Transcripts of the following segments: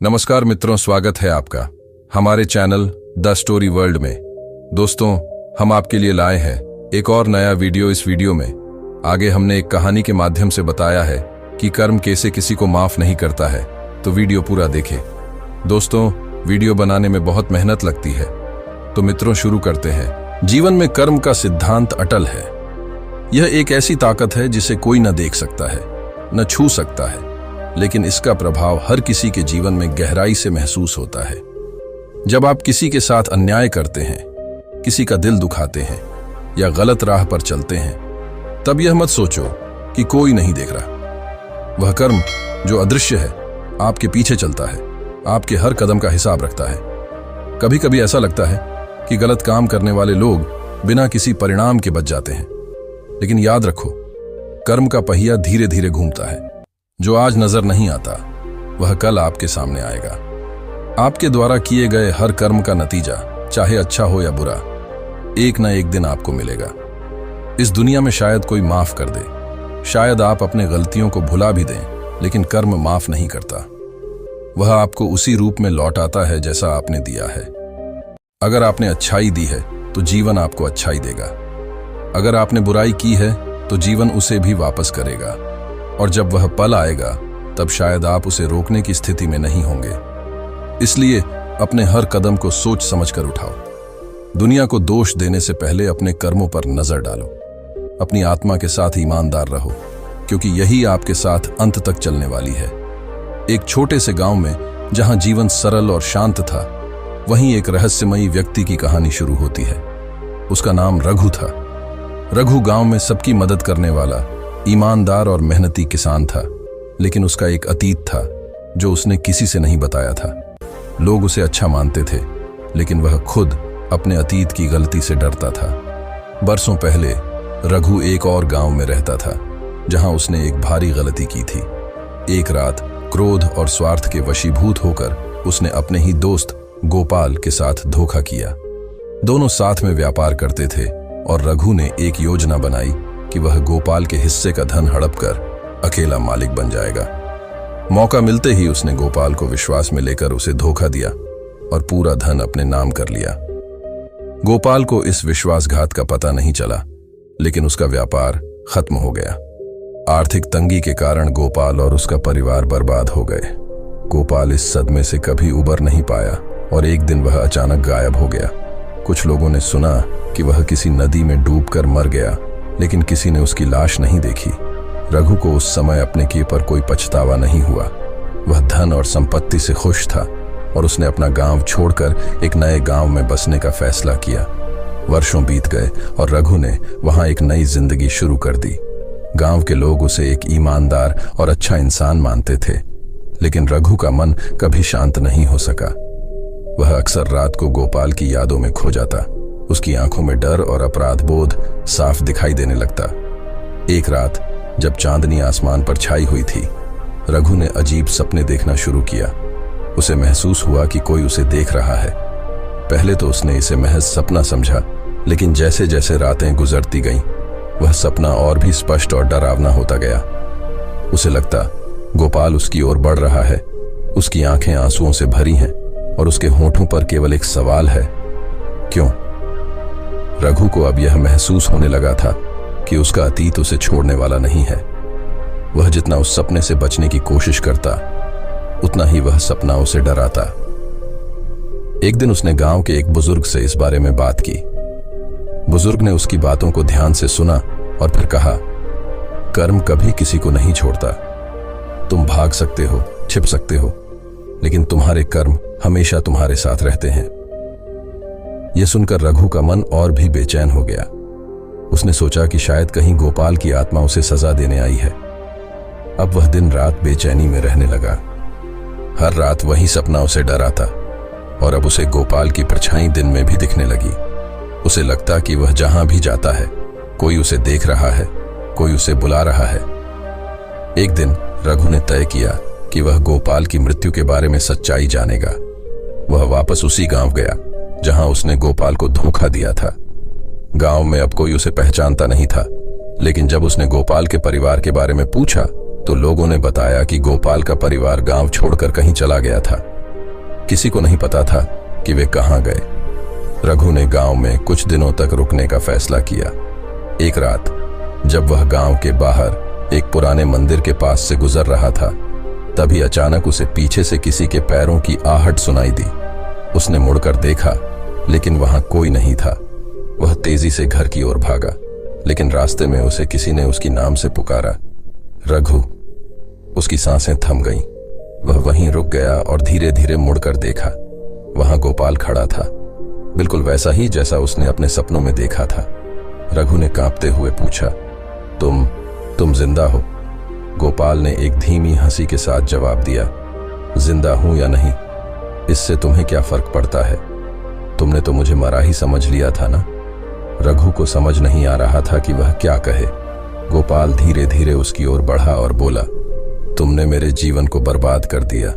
नमस्कार मित्रों, स्वागत है आपका हमारे चैनल द स्टोरी वर्ल्ड में। दोस्तों, हम आपके लिए लाए हैं एक और नया वीडियो। इस वीडियो में आगे हमने एक कहानी के माध्यम से बताया है कि कर्म कैसे किसी को माफ नहीं करता है, तो वीडियो पूरा देखें। दोस्तों, वीडियो बनाने में बहुत मेहनत लगती है, तो मित्रों शुरू करते हैं। जीवन में कर्म का सिद्धांत अटल है। यह एक ऐसी ताकत है जिसे कोई न देख सकता है, न छू सकता है, लेकिन इसका प्रभाव हर किसी के जीवन में गहराई से महसूस होता है। जब आप किसी के साथ अन्याय करते हैं, किसी का दिल दुखाते हैं या गलत राह पर चलते हैं, तब यह मत सोचो कि कोई नहीं देख रहा। वह कर्म जो अदृश्य है आपके पीछे चलता है, आपके हर कदम का हिसाब रखता है। कभी कभी ऐसा लगता है कि गलत काम करने वाले लोग बिना किसी परिणाम के बच जाते हैं, लेकिन याद रखो, कर्म का पहिया धीरे धीरे घूमता है। जो आज नजर नहीं आता वह कल आपके सामने आएगा। आपके द्वारा किए गए हर कर्म का नतीजा, चाहे अच्छा हो या बुरा, एक न एक दिन आपको मिलेगा। इस दुनिया में शायद कोई माफ कर दे, शायद आप अपने गलतियों को भुला भी दें, लेकिन कर्म माफ नहीं करता। वह आपको उसी रूप में लौटाता है जैसा आपने दिया है। अगर आपने अच्छाई दी है तो जीवन आपको अच्छाई देगा। अगर आपने बुराई की है तो जीवन उसे भी वापस करेगा, और जब वह पल आएगा तब शायद आप उसे रोकने की स्थिति में नहीं होंगे। इसलिए अपने हर कदम को सोच समझकर उठाओ। दुनिया को दोष देने से पहले अपने कर्मों पर नजर डालो। अपनी आत्मा के साथ ईमानदार रहो, क्योंकि यही आपके साथ अंत तक चलने वाली है। एक छोटे से गांव में जहां जीवन सरल और शांत था, वहीं एक रहस्यमयी व्यक्ति की कहानी शुरू होती है। उसका नाम रघु था। रघु गांव में सबकी मदद करने वाला ईमानदार और मेहनती किसान था, लेकिन उसका एक अतीत था जो उसने किसी से नहीं बताया था। लोग उसे अच्छा मानते थे, लेकिन वह खुद अपने अतीत की गलती से डरता था। बरसों पहले रघु एक और गांव में रहता था, जहां उसने एक भारी गलती की थी। एक रात क्रोध और स्वार्थ के वशीभूत होकर उसने अपने ही दोस्त गोपाल के साथ धोखा किया। दोनों साथ में व्यापार करते थे और रघु ने एक योजना बनाई कि वह गोपाल के हिस्से का धन हड़प कर अकेला मालिक बन जाएगा। मौका मिलते ही उसने गोपाल को विश्वास में लेकर उसे धोखा दिया और पूरा धन अपने नाम कर लिया। गोपाल को इस विश्वासघात का पता नहीं चला, लेकिन उसका व्यापार खत्म हो गया। आर्थिक तंगी के कारण गोपाल और उसका परिवार बर्बाद हो गए। गोपाल इस सदमे से कभी उबर नहीं पाया और एक दिन वह अचानक गायब हो गया। कुछ लोगों ने सुना कि वह किसी नदी में डूबकर मर गया, लेकिन किसी ने उसकी लाश नहीं देखी। रघु को उस समय अपने किए पर कोई पछतावा नहीं हुआ। वह धन और संपत्ति से खुश था और उसने अपना गांव छोड़कर एक नए गांव में बसने का फैसला किया। वर्षों बीत गए और रघु ने वहां एक नई जिंदगी शुरू कर दी। गांव के लोग उसे एक ईमानदार और अच्छा इंसान मानते थे, लेकिन रघु का मन कभी शांत नहीं हो सका। वह अक्सर रात को गोपाल की यादों में खो जाता। उसकी आंखों में डर और अपराध बोध साफ दिखाई देने लगता। एक रात जब चांदनी आसमान पर छाई हुई थी, रघु ने अजीब सपने देखना शुरू किया। उसे महसूस हुआ कि कोई उसे देख रहा है। पहले तो उसने इसे महज सपना समझा, लेकिन जैसे जैसे रातें गुजरती गईं, वह सपना और भी स्पष्ट और डरावना होता गया। उसे लगता गोपाल उसकी ओर बढ़ रहा है। उसकी आंखें आंसुओं से भरी हैं और उसके होठों पर केवल एक सवाल है, क्यों? रघु को अब यह महसूस होने लगा था कि उसका अतीत उसे छोड़ने वाला नहीं है। वह जितना उस सपने से बचने की कोशिश करता, उतना ही वह सपना उसे डराता। एक दिन उसने गांव के एक बुजुर्ग से इस बारे में बात की। बुजुर्ग ने उसकी बातों को ध्यान से सुना और फिर कहा, कर्म कभी किसी को नहीं छोड़ता। तुम भाग सकते हो, छिप सकते हो, लेकिन तुम्हारे कर्म हमेशा तुम्हारे साथ रहते हैं। यह सुनकर रघु का मन और भी बेचैन हो गया। उसने सोचा कि शायद कहीं गोपाल की आत्मा उसे सजा देने आई है। अब वह दिन रात बेचैनी में रहने लगा। हर रात वही सपना उसे डराता और अब उसे गोपाल की परछाई दिन में भी दिखने लगी। उसे लगता कि वह जहां भी जाता है कोई उसे देख रहा है, कोई उसे बुला रहा है। एक दिन रघु ने तय किया कि वह गोपाल की मृत्यु के बारे में सच्चाई जानेगा। वह वापस उसी गांव गया जहां उसने गोपाल को धोखा दिया था। गांव में अब कोई उसे पहचानता नहीं था, लेकिन जब उसने गोपाल के परिवार के बारे में पूछा तो लोगों ने बताया कि गोपाल का परिवार गांव छोड़कर कहीं चला गया था। किसी को नहीं पता था कि वे कहाँ गए। रघु ने गांव में कुछ दिनों तक रुकने का फैसला किया। एक रात जब वह गांव के बाहर एक पुराने मंदिर के पास से गुजर रहा था, तभी अचानक उसे पीछे से किसी के पैरों की आहट सुनाई दी। उसने मुड़कर देखा, लेकिन वहां कोई नहीं था। वह तेजी से घर की ओर भागा, लेकिन रास्ते में उसे किसी ने उसकी नाम से पुकारा, रघु। उसकी सांसें थम गईं। वह वहीं रुक गया और धीरे धीरे मुड़कर देखा। वहां गोपाल खड़ा था, बिल्कुल वैसा ही जैसा उसने अपने सपनों में देखा था। रघु ने कांपते हुए पूछा, तुम जिंदा हो? गोपाल ने एक धीमी हंसी के साथ जवाब दिया, जिंदा हूं या नहीं, इससे तुम्हें क्या फर्क पड़ता है? तुमने तो मुझे मरा ही समझ लिया था ना। रघु को समझ नहीं आ रहा था कि वह क्या कहे। गोपाल धीरे धीरे उसकी ओर बढ़ा और बोला, तुमने मेरे जीवन को बर्बाद कर दिया,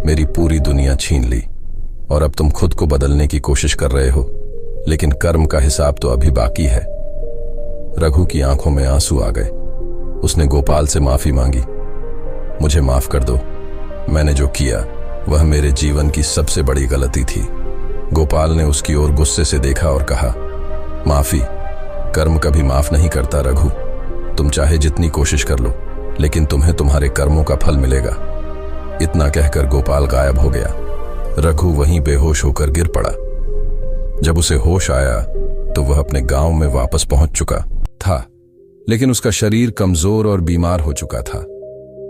मेरी पूरी दुनिया छीन ली, और अब तुम खुद को बदलने की कोशिश कर रहे हो, लेकिन कर्म का हिसाब तो अभी बाकी है। रघु की आंखों में आंसू आ गए। उसने गोपाल से माफी मांगी, मुझे माफ कर दो, मैंने जो किया वह मेरे जीवन की सबसे बड़ी गलती थी। गोपाल ने उसकी ओर गुस्से से देखा और कहा, माफी? कर्म कभी माफ नहीं करता रघु। तुम चाहे जितनी कोशिश कर लो, लेकिन तुम्हें तुम्हारे कर्मों का फल मिलेगा। इतना कहकर गोपाल गायब हो गया। रघु वहीं बेहोश होकर गिर पड़ा। जब उसे होश आया तो वह अपने गांव में वापस पहुंच चुका था, लेकिन उसका शरीर कमजोर और बीमार हो चुका था।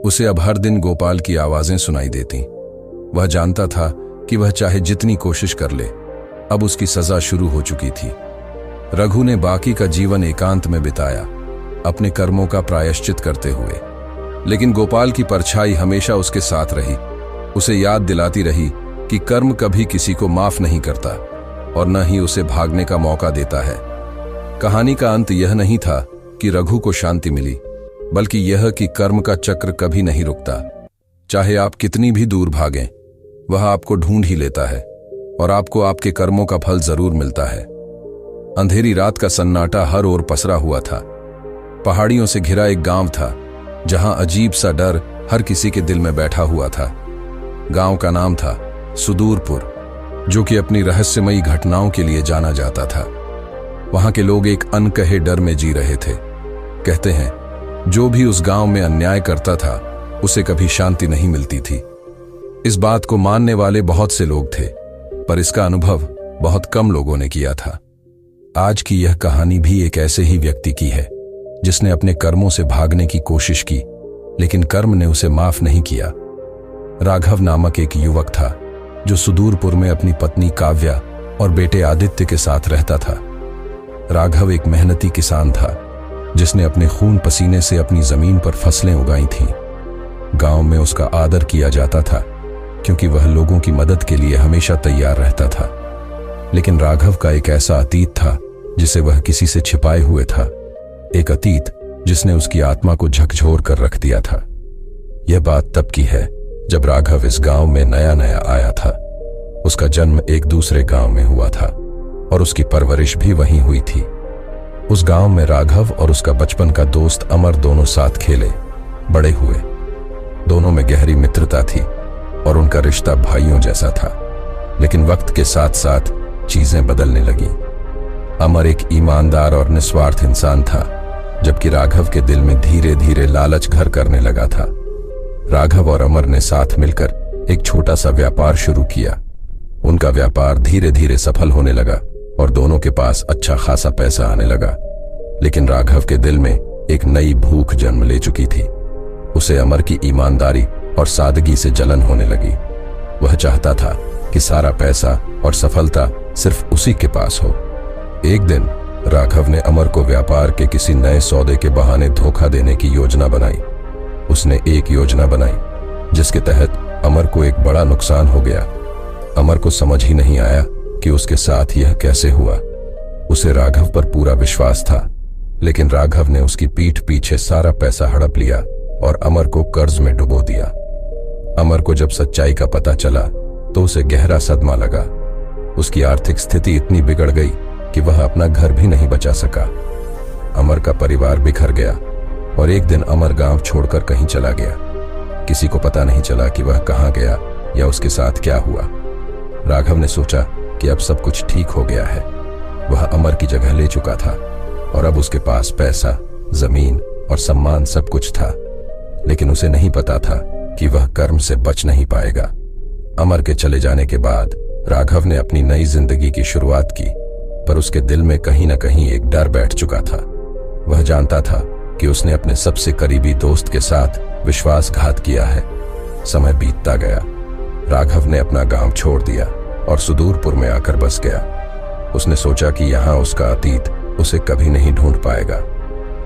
उसे अब हर दिन गोपाल की आवाजें सुनाई देती। वह जानता था कि वह चाहे जितनी कोशिश कर ले, अब उसकी सजा शुरू हो चुकी थी। रघु ने बाकी का जीवन एकांत में बिताया, अपने कर्मों का प्रायश्चित करते हुए। लेकिन गोपाल की परछाई हमेशा उसके साथ रही, उसे याद दिलाती रही कि कर्म कभी किसी को माफ नहीं करता और न ही उसे भागने का मौका देता है। कहानी का अंत यह नहीं था कि रघु को शांति मिली, बल्कि यह कि कर्म का चक्र कभी नहीं रुकता। चाहे आप कितनी भी दूर भागें, वह आपको ढूंढ ही लेता है और आपको आपके कर्मों का फल जरूर मिलता है। अंधेरी रात का सन्नाटा हर ओर पसरा हुआ था। पहाड़ियों से घिरा एक गांव था, जहां अजीब सा डर हर किसी के दिल में बैठा हुआ था। गांव का नाम था सुदूरपुर, जो कि अपनी रहस्यमयी घटनाओं के लिए जाना जाता था। वहां के लोग एक अनकहे डर में जी रहे थे। कहते हैं, जो भी उस गांव में अन्याय करता था, उसे कभी शांति नहीं मिलती थी। इस बात को मानने वाले बहुत से लोग थे, पर इसका अनुभव बहुत कम लोगों ने किया था। आज की यह कहानी भी एक ऐसे ही व्यक्ति की है, जिसने अपने कर्मों से भागने की कोशिश की, लेकिन कर्म ने उसे माफ नहीं किया। राघव नामक एक युवक था, जो सुदूरपुर में अपनी पत्नी काव्या और बेटे आदित्य के साथ रहता था। राघव एक मेहनती किसान था, जिसने अपने खून पसीने से अपनी जमीन पर फसलें उगाई थीं। गांव में उसका आदर किया जाता था, क्योंकि वह लोगों की मदद के लिए हमेशा तैयार रहता था। लेकिन राघव का एक ऐसा अतीत था जिसे वह किसी से छिपाए हुए था, एक अतीत जिसने उसकी आत्मा को झकझोर कर रख दिया था। यह बात तब की है जब राघव इस गांव में नया नया आया था। उसका जन्म एक दूसरे गांव में हुआ था और उसकी परवरिश भी वहीं हुई थी। उस गांव में राघव और उसका बचपन का दोस्त अमर दोनों साथ खेले, बड़े हुए। दोनों में गहरी मित्रता थी और उनका रिश्ता भाइयों जैसा था। लेकिन वक्त के साथ साथ चीजें बदलने लगीं। अमर एक ईमानदार और निस्वार्थ इंसान था, जबकि राघव के दिल में धीरे धीरे लालच घर करने लगा था। राघव और अमर ने साथ मिलकर एक छोटा सा व्यापार शुरू किया। उनका व्यापार धीरे धीरे सफल होने लगा और दोनों के पास अच्छा खासा पैसा आने लगा। लेकिन राघव के दिल में एक नई भूख जन्म ले चुकी थी। उसे अमर की ईमानदारी और सादगी से जलन होने लगी। वह चाहता था कि सारा पैसा और सफलता सिर्फ उसी के पास हो। एक दिन राघव ने अमर को व्यापार के किसी नए सौदे के बहाने धोखा देने की योजना बनाई। उसने एक योजना बनाई जिसके तहत अमर को एक बड़ा नुकसान हो गया। अमर को समझ ही नहीं आया कि उसके साथ यह कैसे हुआ। उसे राघव पर पूरा विश्वास था, लेकिन राघव ने उसकी पीठ पीछे सारा पैसा हड़प लिया और अमर को कर्ज में डुबो दिया। अमर को जब सच्चाई का पता चला तो उसे गहरा सदमा लगा। उसकी आर्थिक स्थिति इतनी बिगड़ गई कि वह अपना घर भी नहीं बचा सका। अमर का परिवार बिखर गया और एक दिन अमर गांव छोड़कर कहीं चला गया। किसी को पता नहीं चला कि वह कहां गया या उसके साथ क्या हुआ। राघव ने सोचा कि अब सब कुछ ठीक हो गया है। वह अमर की जगह ले चुका था और अब उसके पास पैसा, जमीन और सम्मान सब कुछ था। लेकिन उसे नहीं पता था कि वह कर्म से बच नहीं पाएगा। अमर के चले जाने के बाद राघव ने अपनी नई जिंदगी की शुरुआत की, पर उसके दिल में कहीं ना कहीं एक डर बैठ चुका था। वह जानता था कि उसने अपने सबसे करीबी दोस्त के साथ विश्वासघात किया है। समय बीतता गया। राघव ने अपना गांव छोड़ दिया और सुदूरपुर में आकर बस गया। उसने सोचा कि यहाँ उसका अतीत उसे कभी नहीं ढूंढ पाएगा।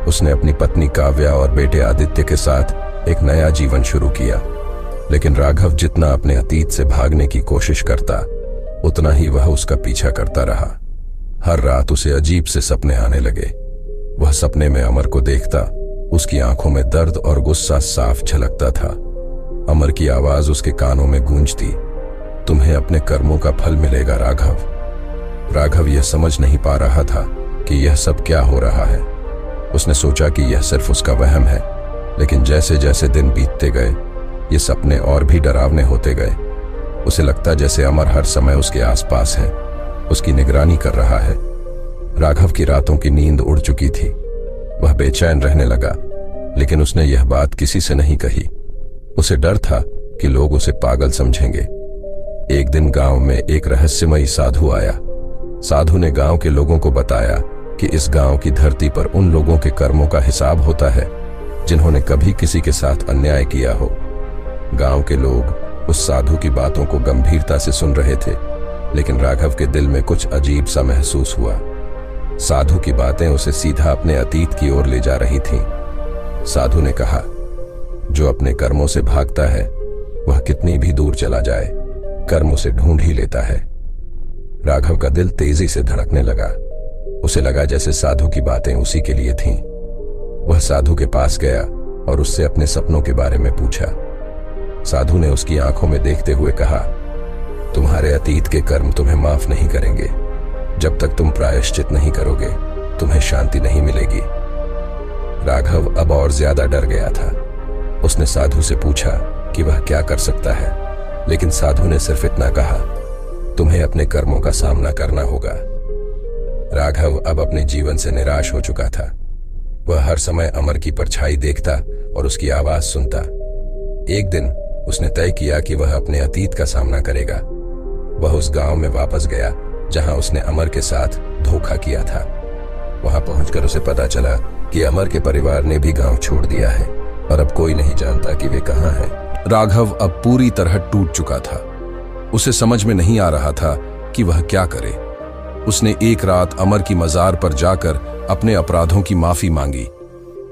उसने अपनी पत्नी काव्या और बेटे आदित्य के साथ एक नया जीवन शुरू किया। लेकिन राघव जितना अपने अतीत से भागने की कोशिश करता, उतना ही वह उसका पीछा करता रहा। हर रात उसे अजीब से सपने आने लगे। वह सपने में अमर को देखता। उसकी आंखों में दर्द और गुस्सा साफ झलकता था। अमर की आवाज उसके कानों में गूंजती, तुम्हें अपने कर्मों का फल मिलेगा राघव। राघव यह समझ नहीं पा रहा था कि यह सब क्या हो रहा है। उसने सोचा कि यह सिर्फ उसका वहम है, लेकिन जैसे जैसे दिन बीतते गए ये सपने और भी डरावने होते गए। उसे लगता जैसे अमर हर समय उसके आसपास है, उसकी निगरानी कर रहा है। राघव की रातों की नींद उड़ चुकी थी। वह बेचैन रहने लगा, लेकिन उसने यह बात किसी से नहीं कही। उसे डर था कि लोग उसे पागल समझेंगे। एक दिन गांव में एक रहस्यमयी साधु आया। साधु ने गांव के लोगों को बताया कि इस गांव की धरती पर उन लोगों के कर्मों का हिसाब होता है जिन्होंने कभी किसी के साथ अन्याय किया हो। गांव के लोग उस साधु की बातों को गंभीरता से सुन रहे थे, लेकिन राघव के दिल में कुछ अजीब सा महसूस हुआ। साधु की बातें उसे सीधा अपने अतीत की ओर ले जा रही थीं। साधु ने कहा, जो अपने कर्मों से भागता है वह कितनी भी दूर चला जाए, कर्म उसे ढूंढ ही लेता है। राघव का दिल तेजी से धड़कने लगा। उसे लगा जैसे साधु की बातें उसी के लिए थीं। वह साधु के पास गया और उससे अपने सपनों के बारे में पूछा। साधु ने उसकी आंखों में देखते हुए कहा, तुम्हारे अतीत के कर्म तुम्हें माफ नहीं करेंगे। जब तक तुम प्रायश्चित नहीं करोगे तुम्हें शांति नहीं मिलेगी। राघव अब और ज्यादा डर गया था। उसने साधु से पूछा कि वह क्या कर सकता है, लेकिन साधु ने सिर्फ इतना कहा, तुम्हें अपने कर्मों का सामना करना होगा। राघव अब अपने जीवन से निराश हो चुका था। वह हर समय अमर की परछाई देखता और उसकी आवाज सुनता। एक दिन उसने तय किया कि वह अपने अतीत का सामना करेगा। वह उस गांव में वापस गया जहां उसने अमर के साथ धोखा किया था। वहां पहुंचकर उसे पता चला कि अमर के परिवार ने भी गांव छोड़ दिया है और अब कोई नहीं जानता कि वे कहां हैं। राघव अब पूरी तरह टूट चुका था। उसे समझ में नहीं आ रहा था कि वह क्या करे। उसने एक रात अमर की मजार पर जाकर अपने अपराधों की माफी मांगी।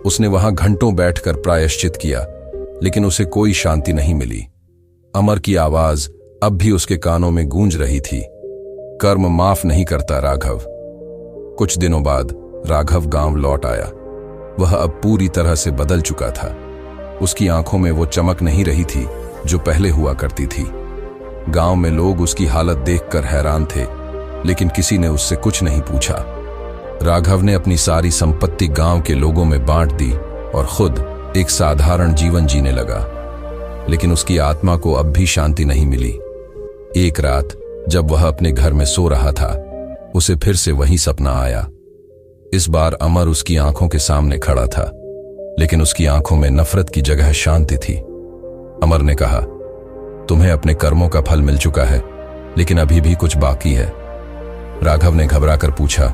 उसने वहां घंटों बैठकर प्रायश्चित किया, लेकिन उसे कोई शांति नहीं मिली। अमर की आवाज अब भी उसके कानों में गूंज रही थी, कर्म माफ नहीं करता राघव। कुछ दिनों बाद राघव गांव लौट आया। वह अब पूरी तरह से बदल चुका था। उसकी आंखों में वो चमक नहीं रही थी जो पहले हुआ करती थी। गांव में लोग उसकी हालत देखकर हैरान थे, लेकिन किसी ने उससे कुछ नहीं पूछा। राघव ने अपनी सारी संपत्ति गांव के लोगों में बांट दी और खुद एक साधारण जीवन जीने लगा। लेकिन उसकी आत्मा को अब भी शांति नहीं मिली। एक रात जब वह अपने घर में सो रहा था, उसे फिर से वही सपना आया। इस बार अमर उसकी आंखों के सामने खड़ा था, लेकिन उसकी आंखों में नफरत की जगह शांति थी। अमर ने कहा, तुम्हें अपने कर्मों का फल मिल चुका है, लेकिन अभी भी कुछ बाकी है। राघव ने घबराकर पूछा,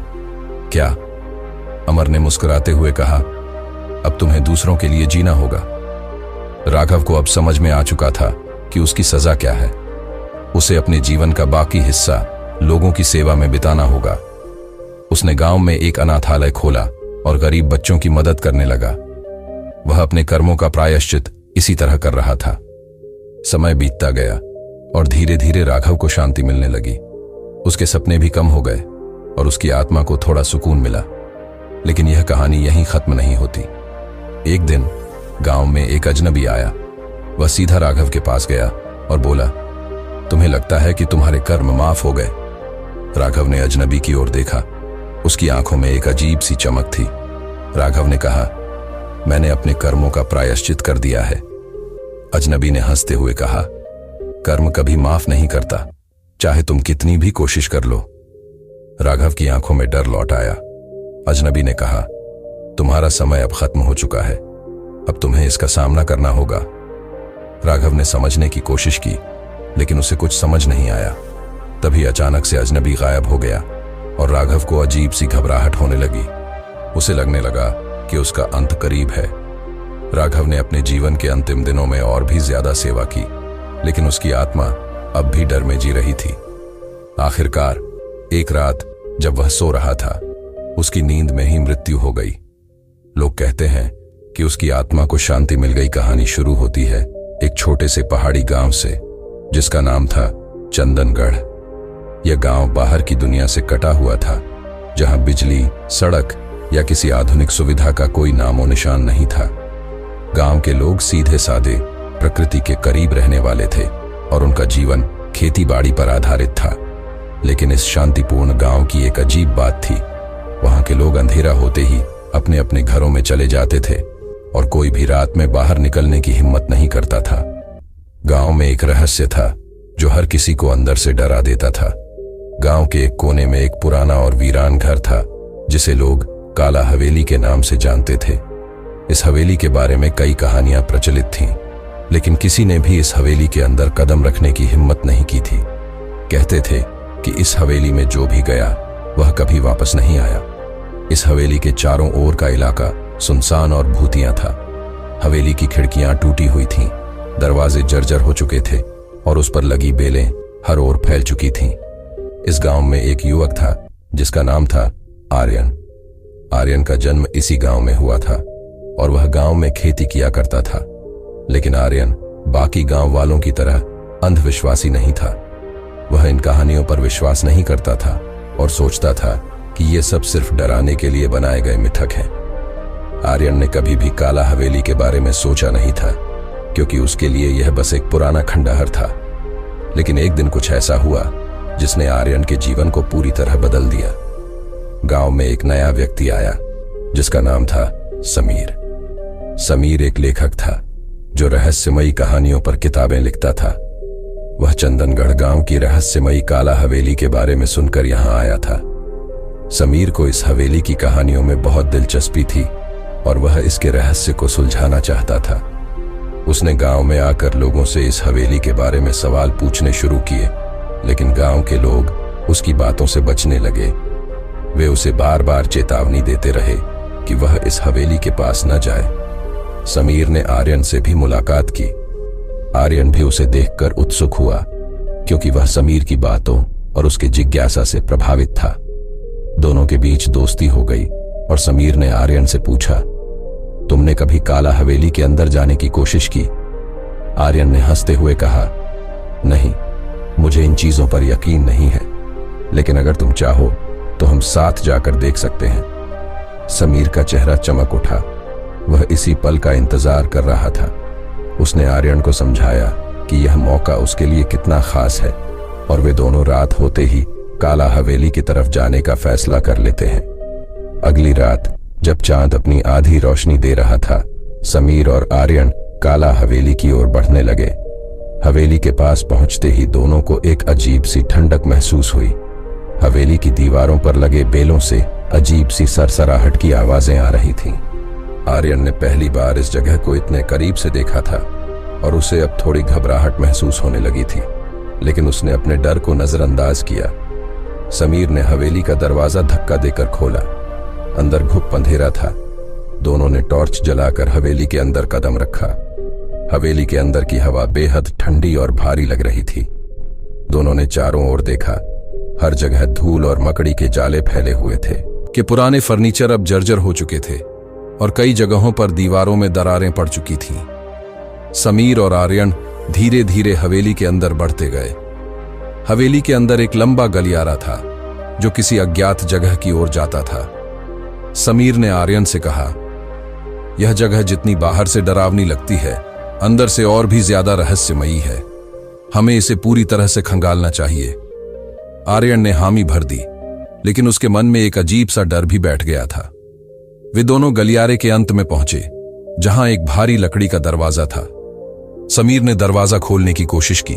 क्या? अमर ने मुस्कुराते हुए कहा, अब तुम्हें दूसरों के लिए जीना होगा। राघव को अब समझ में आ चुका था कि उसकी सजा क्या है। उसे अपने जीवन का बाकी हिस्सा लोगों की सेवा में बिताना होगा। उसने गांव में एक अनाथालय खोला और गरीब बच्चों की मदद करने लगा। वह अपने कर्मों का प्रायश्चित इसी तरह कर रहा था। समय बीतता गया और धीरे धीरे राघव को शांति मिलने लगी। उसके सपने भी कम हो गए और उसकी आत्मा को थोड़ा सुकून मिला। लेकिन यह कहानी यहीं खत्म नहीं होती। एक दिन गांव में एक अजनबी आया। वह सीधा राघव के पास गया और बोला, तुम्हें लगता है कि तुम्हारे कर्म माफ हो गए? राघव ने अजनबी की ओर देखा। उसकी आंखों में एक अजीब सी चमक थी। राघव ने कहा, मैंने अपने कर्मों का प्रायश्चित कर दिया है।।। अजनबी ने हंसते हुए कहा, कर्म कभी माफ नहीं करता, कर्म सिर्फ तुम्हारे कर्मों का हिसाब लेता है। अजनबी ने हंसते हुए कहा, कर्म कभी माफ नहीं करता, चाहे तुम कितनी भी कोशिश कर लो। राघव की आंखों में डर लौट आया। अजनबी ने कहा, तुम्हारा समय अब खत्म हो चुका है, अब तुम्हें इसका सामना करना होगा। राघव ने समझने की कोशिश की, लेकिन उसे कुछ समझ नहीं आया। तभी अचानक से अजनबी गायब हो गया और राघव को अजीब सी घबराहट होने लगी। उसे लगने लगा कि उसका अंत करीब है। राघव ने अपने जीवन के अंतिम दिनों में और भी ज्यादा सेवा की, लेकिन उसकी आत्मा अब भी डर में जी रही थी। आखिरकार एक रात जब वह सो रहा था, उसकी नींद में ही मृत्यु हो गई। लोग कहते हैं कि उसकी आत्मा को शांति मिल गई। कहानी शुरू होती है एक छोटे से पहाड़ी गांव से, जिसका नाम था चंदनगढ़। यह गांव बाहर की दुनिया से कटा हुआ था, जहां बिजली, सड़क या किसी आधुनिक सुविधा का कोई नामो निशान नहीं था। गांव के लोग सीधे साधे, प्रकृति के करीब रहने वाले थे और उनका जीवन खेती बाड़ी पर आधारित था। लेकिन इस शांतिपूर्ण गांव की एक अजीब बात थी। वहां के लोग अंधेरा होते ही अपने अपने घरों में चले जाते थे और कोई भी रात में बाहर निकलने की हिम्मत नहीं करता था। गांव में एक रहस्य था जो हर किसी को अंदर से डरा देता था। गांव के एक कोने में एक पुराना और वीरान घर था, जिसे लोग काला हवेली के नाम से जानते थे। इस हवेली के बारे में कई कहानियां प्रचलित थीं, लेकिन किसी ने भी इस हवेली के अंदर कदम रखने की हिम्मत नहीं की थी। कहते थे कि इस हवेली में जो भी गया वह कभी वापस नहीं आया। इस हवेली के चारों ओर का इलाका सुनसान और भूतिया था। हवेली की खिड़कियां टूटी हुई थीं, दरवाजे जर्जर हो चुके थे और उस पर लगी बेलें हर ओर फैल चुकी थीं। इस गांव में एक युवक था जिसका नाम था आर्यन। आर्यन का जन्म इसी गांव में हुआ था और वह गांव में खेती किया करता था। लेकिन आर्यन बाकी गांव वालों की तरह अंधविश्वासी नहीं था। वह इन कहानियों पर विश्वास नहीं करता था और सोचता था कि ये सब सिर्फ डराने के लिए बनाए गए मिथक हैं। आर्यन ने कभी भी काला हवेली के बारे में सोचा नहीं था, क्योंकि उसके लिए यह बस एक पुराना खंडहर था। लेकिन एक दिन कुछ ऐसा हुआ जिसने आर्यन के जीवन को पूरी तरह बदल दिया। गांव में एक नया व्यक्ति आया जिसका नाम था समीर। समीर एक लेखक था जो रहस्यमयी कहानियों पर किताबें लिखता था। वह चंदनगढ़ गांव की रहस्यमयी काला हवेली के बारे में सुनकर यहां आया था। समीर को इस हवेली की कहानियों में बहुत दिलचस्पी थी और वह इसके रहस्य को सुलझाना चाहता था। उसने गांव में आकर लोगों से इस हवेली के बारे में सवाल पूछने शुरू किए, लेकिन गांव के लोग उसकी बातों से बचने लगे। वे उसे बार बार चेतावनी देते रहे कि वह इस हवेली के पास न जाए। समीर ने आर्यन से भी मुलाकात की। आर्यन भी उसे देखकर उत्सुक हुआ, क्योंकि वह समीर की बातों और उसके जिज्ञासा से प्रभावित था। दोनों के बीच दोस्ती हो गई और समीर ने आर्यन से पूछा, तुमने कभी काला हवेली के अंदर जाने की कोशिश की? आर्यन ने हंसते हुए कहा, नहीं, मुझे इन चीजों पर यकीन नहीं है, लेकिन अगर तुम चाहो तो हम साथ जाकर देख सकते हैं। समीर का चेहरा चमक उठा। वह इसी पल का इंतजार कर रहा था। उसने आर्यन को समझाया कि यह मौका उसके लिए कितना खास है और वे दोनों रात होते ही काला हवेली की तरफ जाने का फैसला कर लेते हैं। अगली रात जब चांद अपनी आधी रोशनी दे रहा था, समीर और आर्यन काला हवेली की ओर बढ़ने लगे। हवेली के पास पहुंचते ही दोनों को एक अजीब सी ठंडक महसूस हुई। हवेली की दीवारों पर लगे बेलों से अजीब सी सरसराहट की आवाजें आ रही थीं। आर्यन ने पहली बार इस जगह को इतने करीब से देखा था और उसे अब थोड़ी घबराहट महसूस होने लगी थी, लेकिन उसने अपने डर को नजरअंदाज किया। समीर ने हवेली का दरवाजा धक्का देकर खोला। अंदर घुप अंधेरा था। दोनों ने टॉर्च जलाकर हवेली के अंदर कदम रखा। हवेली के अंदर की हवा बेहद ठंडी और भारी लग रही थी। दोनों ने चारों ओर देखा। हर जगह धूल और मकड़ी के जाले फैले हुए थे कि पुराने फर्नीचर अब जर्जर हो चुके थे और कई जगहों पर दीवारों में दरारें पड़ चुकी थीं। समीर और आर्यन धीरे धीरे हवेली के अंदर बढ़ते गए। हवेली के अंदर एक लंबा गलियारा था जो किसी अज्ञात जगह की ओर जाता था। समीर ने आर्यन से कहा, यह जगह जितनी बाहर से डरावनी लगती है, अंदर से और भी ज्यादा रहस्यमयी है। हमें इसे पूरी तरह से खंगालना चाहिए। आर्यन ने हामी भर दी, लेकिन उसके मन में एक अजीब सा डर भी बैठ गया था। वे दोनों गलियारे के अंत में पहुंचे, जहां एक भारी लकड़ी का दरवाजा था। समीर ने दरवाजा खोलने की कोशिश की,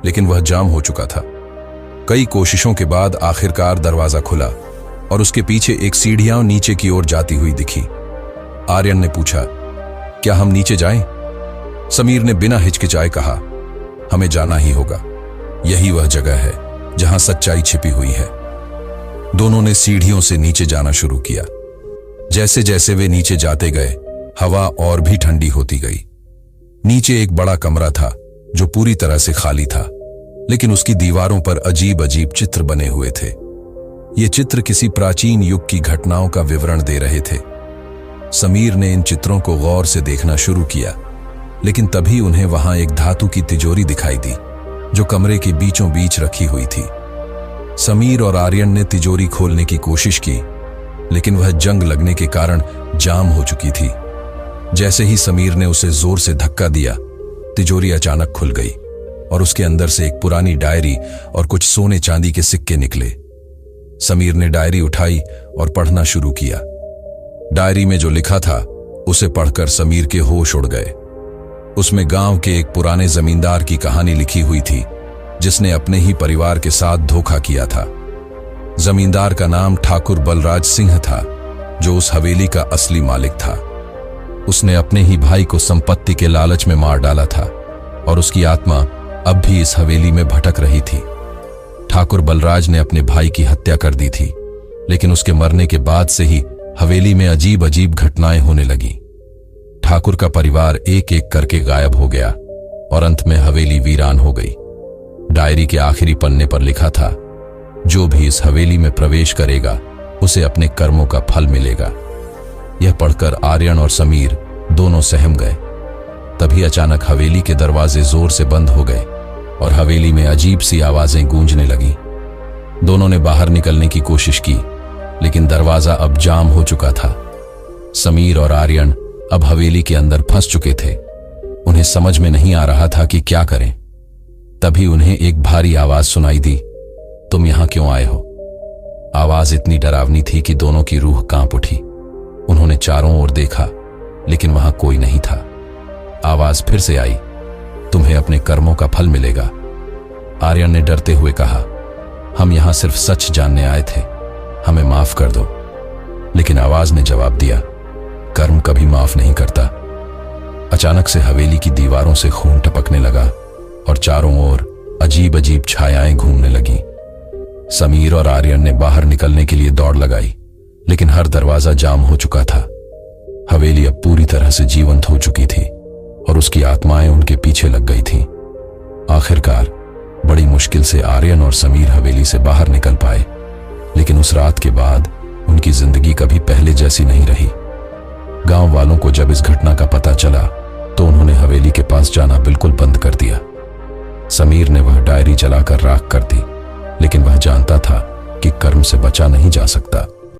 लेकिन वह जाम हो चुका था। कई कोशिशों के बाद आखिरकार दरवाजा खुला और उसके पीछे एक सीढ़ियां नीचे की ओर जाती हुई दिखी। आर्यन ने पूछा, क्या हम नीचे जाएं? समीर ने बिना हिचकिचाए कहा, हमें जाना ही होगा। यही वह जगह है जहां सच्चाई छिपी हुई है। दोनों ने सीढ़ियों से नीचे जाना शुरू किया। जैसे जैसे वे नीचे जाते गए, हवा और भी ठंडी होती गई। नीचे एक बड़ा कमरा था जो पूरी तरह से खाली था, लेकिन उसकी दीवारों पर अजीब अजीब चित्र बने हुए थे। ये चित्र किसी प्राचीन युग की घटनाओं का विवरण दे रहे थे। समीर ने इन चित्रों को गौर से देखना शुरू किया, लेकिन तभी उन्हें वहां एक धातु की तिजोरी दिखाई दी जो कमरे के बीचों बीच रखी हुई थी। समीर और आर्यन ने तिजोरी खोलने की कोशिश की, लेकिन वह जंग लगने के कारण जाम हो चुकी थी। जैसे ही समीर ने उसे जोर से धक्का दिया, तिजोरी अचानक खुल गई और उसके अंदर से एक पुरानी डायरी और कुछ सोने चांदी के सिक्के निकले। समीर ने डायरी उठाई और पढ़ना शुरू किया। डायरी में जो लिखा था उसे पढ़कर समीर के होश उड़ गए। उसमें गांव के एक पुराने जमींदार की कहानी लिखी हुई थी जिसने अपने ही परिवार के साथ धोखा किया था। जमींदार का नाम ठाकुर बलराज सिंह था, जो उस हवेली का असली मालिक था। उसने अपने ही भाई को संपत्ति के लालच में मार डाला था और उसकी आत्मा अब भी इस हवेली में भटक रही थी। ठाकुर बलराज ने अपने भाई की हत्या कर दी थी, लेकिन उसके मरने के बाद से ही हवेली में अजीब अजीब घटनाएं होने लगी। ठाकुर का परिवार एक एक करके गायब हो गया और अंत में हवेली वीरान हो गई। डायरी के आखिरी पन्ने पर लिखा था, जो भी इस हवेली में प्रवेश करेगा उसे अपने कर्मों का फल मिलेगा। यह पढ़कर आर्यन और समीर दोनों सहम गए। तभी अचानक हवेली के दरवाजे जोर से बंद हो गए और हवेली में अजीब सी आवाजें गूंजने लगी। दोनों ने बाहर निकलने की कोशिश की, लेकिन दरवाजा अब जाम हो चुका था। समीर और आर्यन अब हवेली के अंदर फंस चुके थे। उन्हें समझ में नहीं आ रहा था कि क्या करें। तभी उन्हें एक भारी आवाज सुनाई दी, तुम यहां क्यों आए हो? आवाज इतनी डरावनी थी कि दोनों की रूह कांप उठी। उन्होंने चारों ओर देखा, लेकिन वहां कोई नहीं था। आवाज फिर से आई, तुम्हें अपने कर्मों का फल मिलेगा। आर्यन ने डरते हुए कहा, हम यहां सिर्फ सच जानने आए थे, हमें माफ कर दो। लेकिन आवाज ने जवाब दिया, कर्म कभी माफ नहीं करता। अचानक से हवेली की दीवारों से खून टपकने लगा और चारों ओर अजीब अजीब छायाएं घूमने लगीं। समीर और आर्यन ने बाहर निकलने के लिए दौड़ लगाई, लेकिन हर दरवाजा जाम हो चुका था। हवेली अब पूरी तरह से जीवंत हो चुकी थी और उसकी आत्माएं उनके पीछे लग गई थीं। आखिरकार बड़ी मुश्किल से आर्यन और समीर हवेली से बाहर निकल पाए, लेकिन उस रात के बाद उनकी जिंदगी कभी पहले जैसी नहीं रही। गांव वालों को जब इस घटना का पता चला तो उन्होंने हवेली के पास जाना बिल्कुल बंद कर दिया। समीर ने वह डायरी जलाकर राख कर दी, लेकिन वह जानता था कि कर्म से बचा नहीं जा सकता।